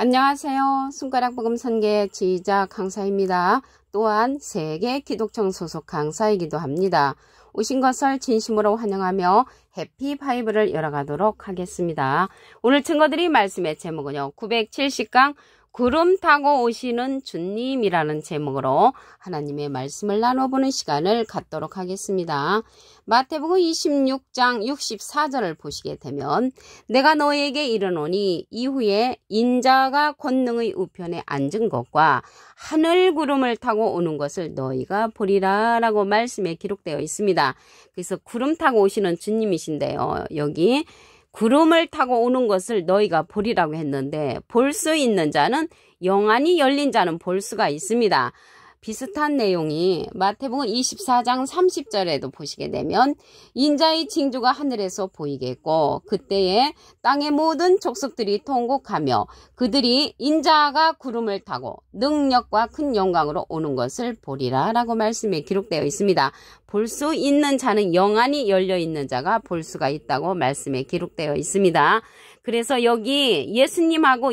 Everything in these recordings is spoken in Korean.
안녕하세요. 손가락 복음 선계 지휘자 강사입니다. 또한 세계 기독청 소속 강사이기도 합니다. 오신 것을 진심으로 환영하며 해피 바이블을 열어가도록 하겠습니다. 오늘 증거드릴 말씀의 제목은요. 970강 구름 타고 오시는 주님이라는 제목으로 하나님의 말씀을 나눠보는 시간을 갖도록 하겠습니다. 마태복음 26장 64절을 보시게 되면 내가 너에게 이르노니 이후에 인자가 권능의 우편에 앉은 것과 하늘 구름을 타고 오는 것을 너희가 보리라 라고 말씀에 기록되어 있습니다. 그래서 구름 타고 오시는 주님이신데요. 여기 구름을 타고 오는 것을 너희가 보리라고 했는데 볼 수 있는 자는 영안이 열린 자는 볼 수가 있습니다. 비슷한 내용이 마태복음 24장 30절에도 보시게 되면 인자의 징조가 하늘에서 보이겠고 그때에 땅의 모든 족속들이 통곡하며 그들이 인자가 구름을 타고 능력과 큰 영광으로 오는 것을 보리라 라고 말씀에 기록되어 있습니다. 볼 수 있는 자는 영안이 열려있는 자가 볼 수가 있다고 말씀에 기록되어 있습니다. 그래서 여기 예수님하고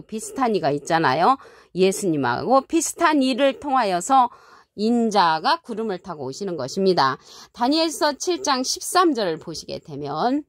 비슷한 이가 있잖아요. 예수님하고 비슷한 일을 통하여서 인자가 구름을 타고 오시는 것입니다. 다니엘서 7장 13절을 보시게 되면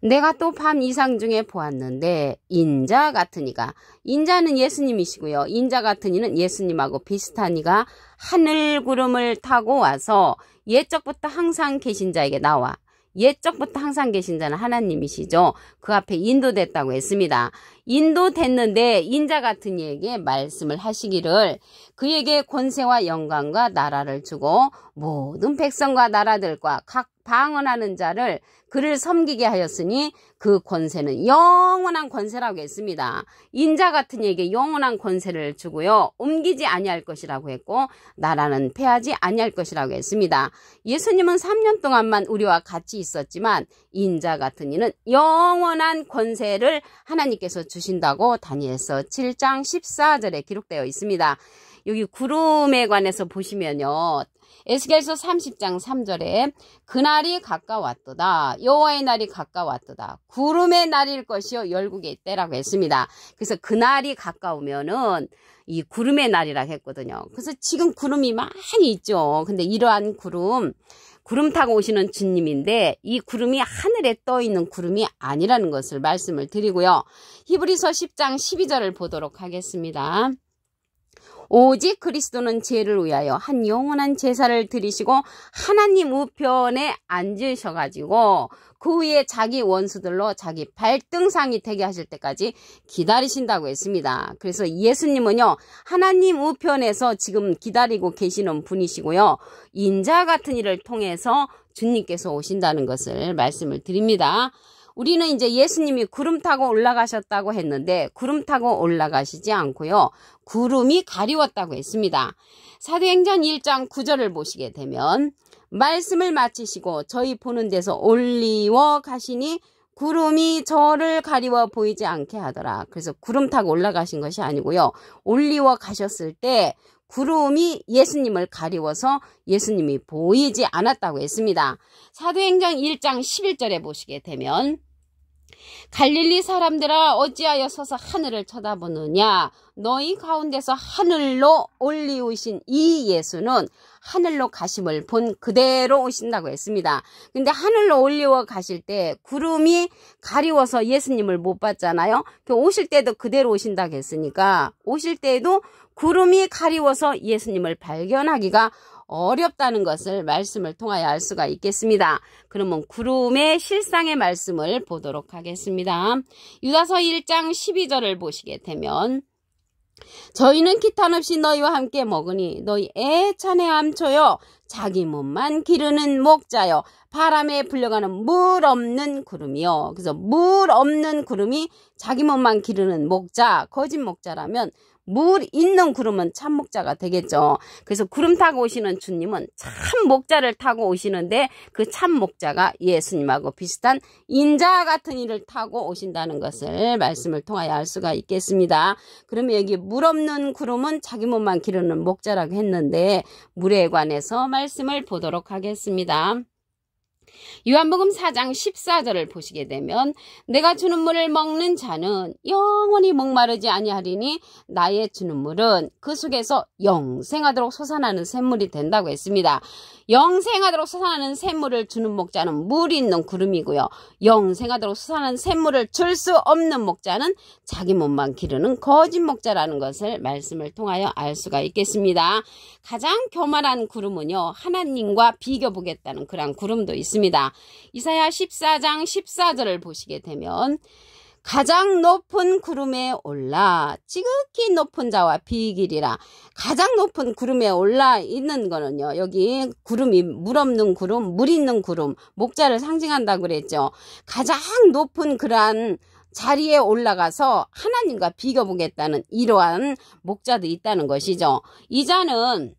내가 또 밤 이상 중에 보았는데 인자 같은 이가, 인자는 예수님이시고요. 인자 같은 이는 예수님하고 비슷한 이가 하늘 구름을 타고 와서 옛적부터 항상 계신 자에게 나와 옛적부터 항상 계신 자는 하나님이시죠. 그 앞에 인도됐다고 했습니다. 인도됐는데 인자 같은 이에게 말씀을 하시기를 그에게 권세와 영광과 나라를 주고 모든 백성과 나라들과 각 방언하는 자를 그를 섬기게 하였으니 그 권세는 영원한 권세라고 했습니다. 인자 같은 이에게 영원한 권세를 주고요. 옮기지 아니할 것이라고 했고 나라는 패하지 아니할 것이라고 했습니다. 예수님은 3년 동안만 우리와 같이 있었지만 인자 같은 이는 영원한 권세를 하나님께서 주신다고 다니엘서 7장 14절에 기록되어 있습니다. 여기 구름에 관해서 보시면요. 에스겔서 30장 3절에 그날이 가까웠도다. 여호와의 날이 가까웠도다. 구름의 날일 것이요 열국의 때라고 했습니다. 그래서 그날이 가까우면은 이 구름의 날이라고 했거든요. 그래서 지금 구름이 많이 있죠. 근데 이러한 구름 타고 오시는 주님인데 이 구름이 하늘에 떠 있는 구름이 아니라는 것을 말씀을 드리고요. 히브리서 10장 12절을 보도록 하겠습니다. 오직 그리스도는 죄를 위하여 한 영원한 제사를 드리시고 하나님 우편에 앉으셔가지고 그 위에 자기 원수들로 자기 발등상이 되게 하실 때까지 기다리신다고 했습니다. 그래서 예수님은요 하나님 우편에서 지금 기다리고 계시는 분이시고요. 인자 같은 이를 통해서 주님께서 오신다는 것을 말씀을 드립니다. 우리는 이제 예수님이 구름 타고 올라가셨다고 했는데 구름 타고 올라가시지 않고요. 구름이 가리웠다고 했습니다. 사도행전 1장 9절을 보시게 되면 말씀을 마치시고 저희 보는 데서 올리워 가시니 구름이 저를 가리워 보이지 않게 하더라. 그래서 구름 타고 올라가신 것이 아니고요. 올리워 가셨을 때 구름이 예수님을 가리워서 예수님이 보이지 않았다고 했습니다. 사도행전 1장 11절에 보시게 되면 갈릴리 사람들아 어찌하여 서서 하늘을 쳐다보느냐 너희 가운데서 하늘로 올리우신 이 예수는 하늘로 가심을 본 그대로 오신다고 했습니다. 근데 하늘로 올리워 가실 때 구름이 가리워서 예수님을 못 봤잖아요. 오실 때도 그대로 오신다고 했으니까 오실 때도 구름이 가리워서 예수님을 발견하기가 어렵다는 것을 말씀을 통하여 알 수가 있겠습니다. 그러면 구름의 실상의 말씀을 보도록 하겠습니다. 유다서 1장 12절을 보시게 되면 저희는 기탄 없이 너희와 함께 먹으니 너희 애찬의 암초요 자기 몸만 기르는 목자요 바람에 불려가는 물 없는 구름이요. 그래서 물 없는 구름이 자기 몸만 기르는 목자, 거짓 목자라면 물 있는 구름은 참 목자가 되겠죠. 그래서 구름 타고 오시는 주님은 참 목자를 타고 오시는데 그 참 목자가 예수님하고 비슷한 인자 같은 이를 타고 오신다는 것을 말씀을 통하여 알 수가 있겠습니다. 그러면 여기 물 없는 구름은 자기 몸만 기르는 목자라고 했는데 물에 관해서 말씀을 보도록 하겠습니다. 요한복음 4장 14절을 보시게 되면 내가 주는 물을 먹는 자는 영원히 목마르지 아니하리니 나의 주는 물은 그 속에서 영생하도록 솟아나는 샘물이 된다고 했습니다. 영생하도록 솟아나는 샘물을 주는 목자는 물 있는 구름이고요. 영생하도록 솟아나는 샘물을 줄 수 없는 목자는 자기 몸만 기르는 거짓 목자라는 것을 말씀을 통하여 알 수가 있겠습니다. 가장 교만한 구름은요, 하나님과 비교보겠다는 그런 구름도 있습니다. 이사야 14장 14절을 보시게 되면 가장 높은 구름에 올라 지극히 높은 자와 비기리라. 가장 높은 구름에 올라 있는 거는요, 여기 구름이 물 없는 구름, 물 있는 구름, 목자를 상징한다고 그랬죠. 가장 높은 그러한 자리에 올라가서 하나님과 비교보겠다는 이러한 목자도 있다는 것이죠. 이 자는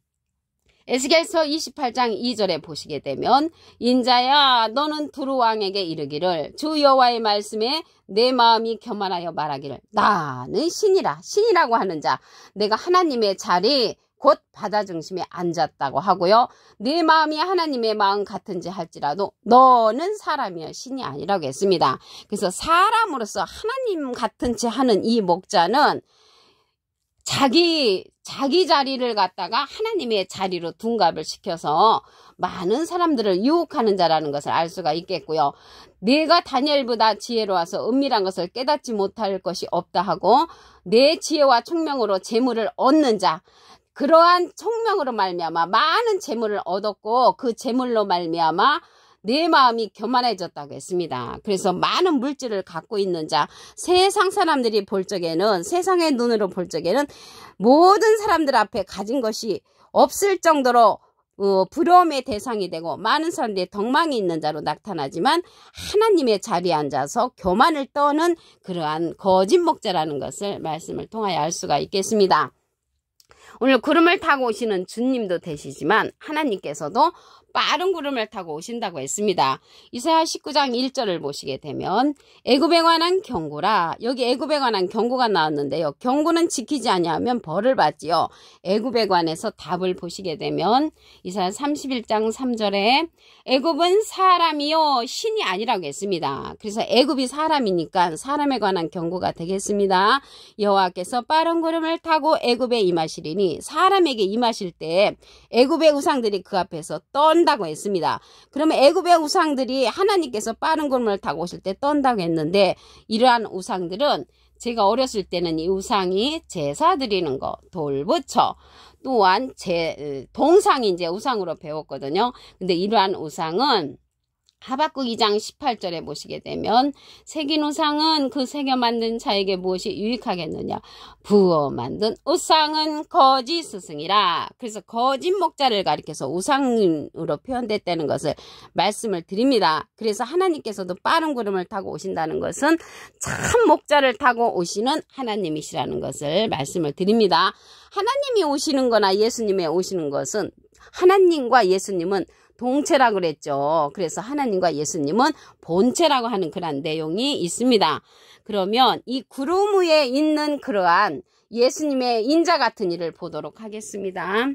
에스겔서 28장 2절에 보시게 되면 인자야 너는 두루 왕에게 이르기를 주 여호와의 말씀에 내 마음이 교만하여 말하기를 나는 신이라. 신이라고 하는 자, 내가 하나님의 자리 곧 바다 중심에 앉았다고 하고요. 내 마음이 하나님의 마음 같은지 할지라도 너는 사람이여 신이 아니라고 했습니다. 그래서 사람으로서 하나님 같은지 하는 이 목자는 자기 자리를 갖다가 하나님의 자리로 둔갑을 시켜서 많은 사람들을 유혹하는 자라는 것을 알 수가 있겠고요. 내가 다니엘보다 지혜로워서 은밀한 것을 깨닫지 못할 것이 없다 하고 내 지혜와 총명으로 재물을 얻는 자, 그러한 총명으로 말미암아 많은 재물을 얻었고 그 재물로 말미암아 내 마음이 교만해졌다고 했습니다. 그래서 많은 물질을 갖고 있는 자, 세상 사람들이 볼 적에는, 세상의 눈으로 볼 적에는 모든 사람들 앞에 가진 것이 없을 정도로 부러움의 대상이 되고 많은 사람들이 덕망이 있는 자로 나타나지만 하나님의 자리에 앉아서 교만을 떠는 그러한 거짓 목자라는 것을 말씀을 통하여 알 수가 있겠습니다. 오늘 구름을 타고 오시는 주님도 되시지만 하나님께서도 빠른 구름을 타고 오신다고 했습니다. 이사야 19장 1절을 보시게 되면 애굽에 관한 경고라. 여기 애굽에 관한 경고가 나왔는데요. 경고는 지키지 아니하면 벌을 받지요. 애굽에 관해서 답을 보시게 되면 이사야 31장 3절에 애굽은 사람이요 신이 아니라고 했습니다. 그래서 애굽이 사람이니까 사람에 관한 경고가 되겠습니다. 여호와께서 빠른 구름을 타고 애굽에 임하시리니 사람에게 임하실 때 애굽의 우상들이 그 앞에서 떤다고 했습니다. 그러면 애굽의 우상들이 하나님께서 빠른 구름을 타고 오실 때 떤다고 했는데 이러한 우상들은 제가 어렸을 때는 이 우상이 제사 드리는 거, 돌부처, 또한 동상이 이제 우상으로 배웠거든요. 근데 이러한 우상은 하박국 2장 18절에 보시게 되면 새긴 우상은 그 새겨 만든 자에게 무엇이 유익하겠느냐. 부어 만든 우상은 거짓 스승이라. 그래서 거짓 목자를 가리켜서 우상으로 표현됐다는 것을 말씀을 드립니다. 그래서 하나님께서도 빠른 구름을 타고 오신다는 것은 참 목자를 타고 오시는 하나님이시라는 것을 말씀을 드립니다. 하나님이 오시는 거나 예수님이 오시는 것은 하나님과 예수님은 동체라고 그랬죠. 그래서 하나님과 예수님은 본체라고 하는 그런 내용이 있습니다. 그러면 이 구름 위에 있는 그러한 예수님의 인자 같은 일을 보도록 하겠습니다.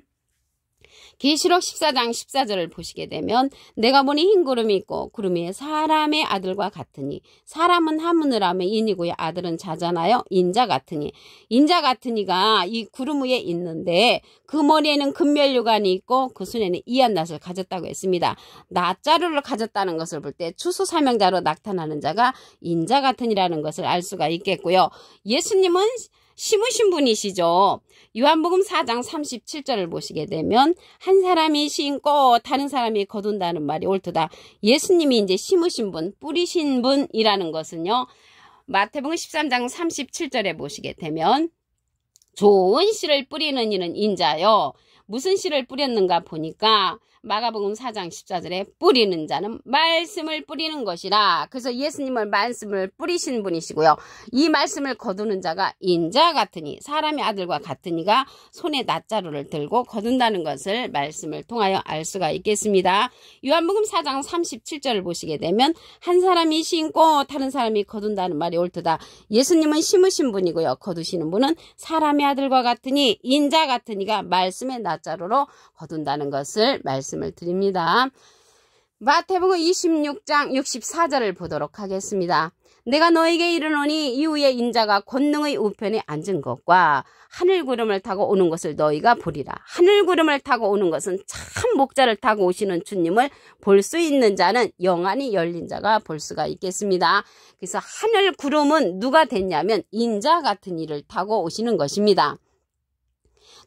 계시록 14장 14절을 보시게 되면 내가 보니 흰 구름이 있고 구름이 사람의 아들과 같으니 사람은 하늘을 하며 인이고요. 아들은 자잖아요. 인자 같으니. 인자 같으니가 이 구름 위에 있는데 그 머리에는 금면류관이 있고 그 손에는 이한 낫을 가졌다고 했습니다. 낫자루를 가졌다는 것을 볼 때 추수사명자로 나타나는 자가 인자 같으니라는 것을 알 수가 있겠고요. 예수님은 심으신 분이시죠. 요한복음 4장 37절을 보시게 되면 한 사람이 심고 다른 사람이 거둔다는 말이 옳도다. 예수님이 이제 심으신 분, 뿌리신 분이라는 것은요. 마태복음 13장 37절에 보시게 되면 좋은 씨를 뿌리는 이는 인자요. 무슨 씨를 뿌렸는가 보니까 마가복음 4장 14절에 뿌리는 자는 말씀을 뿌리는 것이라. 그래서 예수님은 말씀을 뿌리신 분이시고요. 이 말씀을 거두는 자가 인자 같으니 사람의 아들과 같으니가 손에 낫자루를 들고 거둔다는 것을 말씀을 통하여 알 수가 있겠습니다. 요한복음 4장 37절을 보시게 되면 한 사람이 심고 다른 사람이 거둔다는 말이 옳도다. 예수님은 심으신 분이고요. 거두시는 분은 사람의 아들과 같으니 인자 같으니가 말씀의 낫자루로 거둔다는 것을 말씀을 드립니다. 마태복음 26장 64절을 보도록 하겠습니다. 내가 너에게 이르노니 이후에 인자가 권능의 우편에 앉은 것과 하늘구름을 타고 오는 것을 너희가 보리라. 하늘구름을 타고 오는 것은 참 목자를 타고 오시는 주님을 볼 수 있는 자는 영안이 열린 자가 볼 수가 있겠습니다. 그래서 하늘구름은 누가 됐냐면 인자 같은 이를 타고 오시는 것입니다.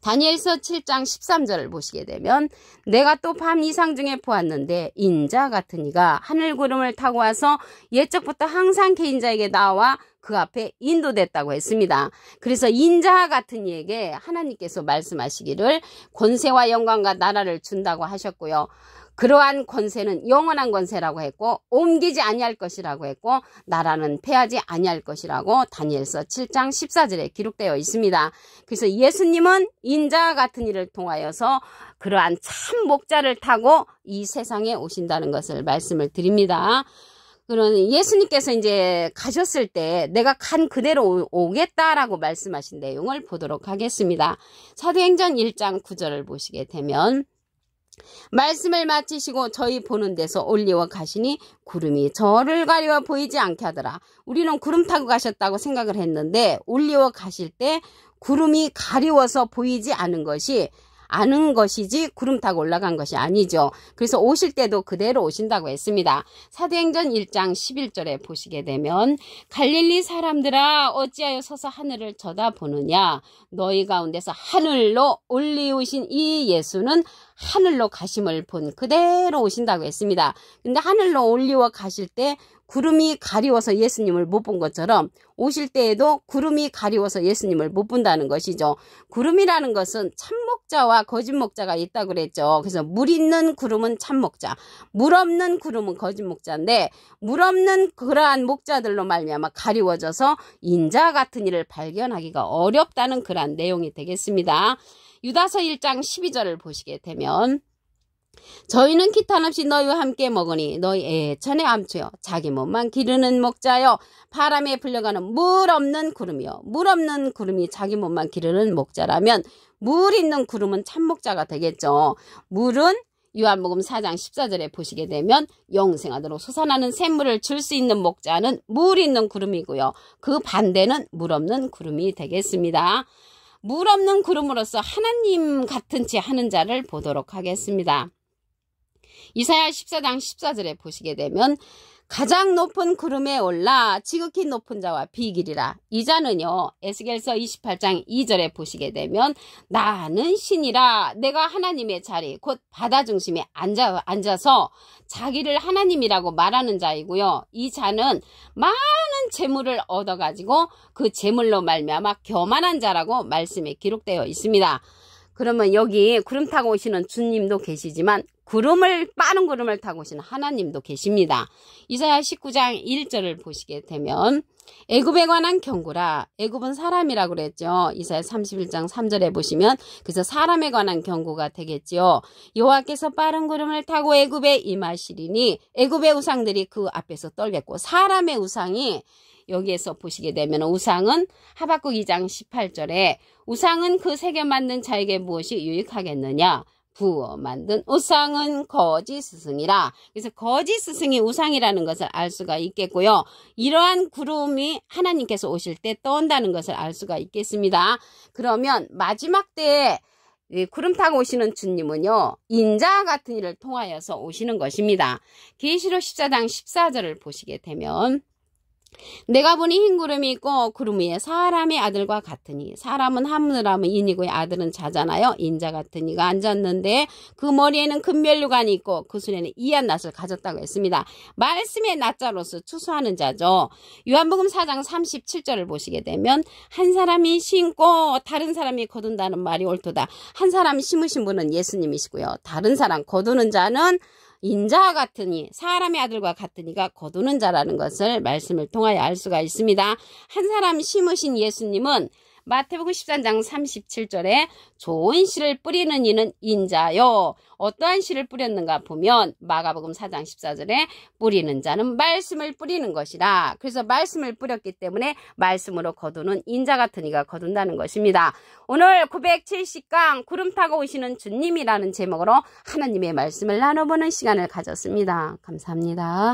다니엘서 7장 13절을 보시게 되면 내가 또 밤 이상 중에 보았는데 인자 같은 이가 하늘구름을 타고 와서 옛적부터 항상 개인자에게 나와 그 앞에 인도됐다고 했습니다. 그래서 인자 같은 이에게 하나님께서 말씀하시기를 권세와 영광과 나라를 준다고 하셨고요. 그러한 권세는 영원한 권세라고 했고 옮기지 아니할 것이라고 했고 나라는 패하지 아니할 것이라고 다니엘서 7장 14절에 기록되어 있습니다. 그래서 예수님은 인자 같은 이를 통하여서 그러한 참 목자를 타고 이 세상에 오신다는 것을 말씀을 드립니다. 그러니 예수님께서 이제 가셨을 때 내가 간 그대로 오겠다라고 말씀하신 내용을 보도록 하겠습니다. 사도행전 1장 9절을 보시게 되면 말씀을 마치시고 저희 보는 데서 올리워 가시니 구름이 저를 가리워 보이지 않게 하더라. 우리는 구름 타고 가셨다고 생각을 했는데 올리워 가실 때 구름이 가리워서 보이지 않은 것이지 구름 타고 올라간 것이 아니죠. 그래서 오실 때도 그대로 오신다고 했습니다. 사도행전 1장 11절에 보시게 되면 갈릴리 사람들아 어찌하여 서서 하늘을 쳐다보느냐. 너희 가운데서 하늘로 올리우신 이 예수는 하늘로 가심을 본 그대로 오신다고 했습니다. 근데 하늘로 올리워 가실 때 구름이 가리워서 예수님을 못 본 것처럼 오실 때에도 구름이 가리워서 예수님을 못 본다는 것이죠. 구름이라는 것은 참목자와 거짓목자가 있다고 그랬죠. 그래서 물 있는 구름은 참목자, 물 없는 구름은 거짓목자인데 물 없는 그러한 목자들로 말미암아 가리워져서 인자 같은 이를 발견하기가 어렵다는 그러한 내용이 되겠습니다. 유다서 1장 12절을 보시게 되면 저희는 기탄없이 너희와 함께 먹으니 너희 애천의 암초여 자기 몸만 기르는 목자여 바람에 불려가는 물 없는 구름이여. 물 없는 구름이 자기 몸만 기르는 목자라면 물 있는 구름은 참목자가 되겠죠. 물은 요한복음 4장 14절에 보시게 되면 영생하도록 솟아나는 샘물을 줄 수 있는 목자는 물 있는 구름이고요. 그 반대는 물 없는 구름이 되겠습니다. 물 없는 구름으로서 하나님 같은 체 하는 자를 보도록 하겠습니다. 이사야 14장 14절에 보시게 되면 가장 높은 구름에 올라 지극히 높은 자와 비기리라. 이 자는요 에스겔서 28장 2절에 보시게 되면 나는 신이라 내가 하나님의 자리 곧 바다 중심에 앉아서 자기를 하나님이라고 말하는 자이고요. 이 자는 많은 재물을 얻어가지고 그 재물로 말미암아 교만한 자라고 말씀에 기록되어 있습니다. 그러면 여기 구름 타고 오시는 주님도 계시지만 빠른 구름을 타고 오시는 하나님도 계십니다. 이사야 19장 1절을 보시게 되면 애굽에 관한 경고라. 애굽은 사람이라고 그랬죠. 이사야 31장 3절에 보시면 그래서 사람에 관한 경고가 되겠죠. 여호와께서 빠른 구름을 타고 애굽에 임하시리니 애굽의 우상들이 그 앞에서 떨겠고 사람의 우상이 여기에서 보시게 되면 우상은 하박국 2장 18절에 우상은 그 새겨 만든 자에게 무엇이 유익하겠느냐. 부어 만든 우상은 거짓 스승이라. 그래서 거짓 스승이 우상이라는 것을 알 수가 있겠고요. 이러한 구름이 하나님께서 오실 때 떠온다는 것을 알 수가 있겠습니다. 그러면 마지막 때에 구름 타고 오시는 주님은요 인자 같은 이를 통하여서 오시는 것입니다. 계시록 14장 14절을 보시게 되면 내가 보니 흰 구름이 있고 구름 위에 사람의 아들과 같으니 사람은 하늘하면 인이고 아들은 자잖아요. 인자 같은 이가 앉았는데 그 머리에는 금면류관이 있고 그 손에는 이한 낫을 가졌다고 했습니다. 말씀의 낫자로서 추수하는 자죠. 요한복음 4장 37절을 보시게 되면 한 사람이 심고 다른 사람이 거둔다는 말이 옳도다. 한 사람 심으신 분은 예수님이시고요. 다른 사람 거두는 자는 인자 같으니 사람의 아들과 같으니가 거두는 자라는 것을 말씀을 통하여 알 수가 있습니다. 한 사람 심으신 예수님은 마태복음 13장 37절에 좋은 씨를 뿌리는 이는 인자요. 어떠한 씨를 뿌렸는가 보면 마가복음 4장 14절에 뿌리는 자는 말씀을 뿌리는 것이라. 그래서 말씀을 뿌렸기 때문에 말씀으로 거두는 인자 같은 이가 거둔다는 것입니다. 오늘 970강 구름 타고 오시는 주님이라는 제목으로 하나님의 말씀을 나눠보는 시간을 가졌습니다. 감사합니다.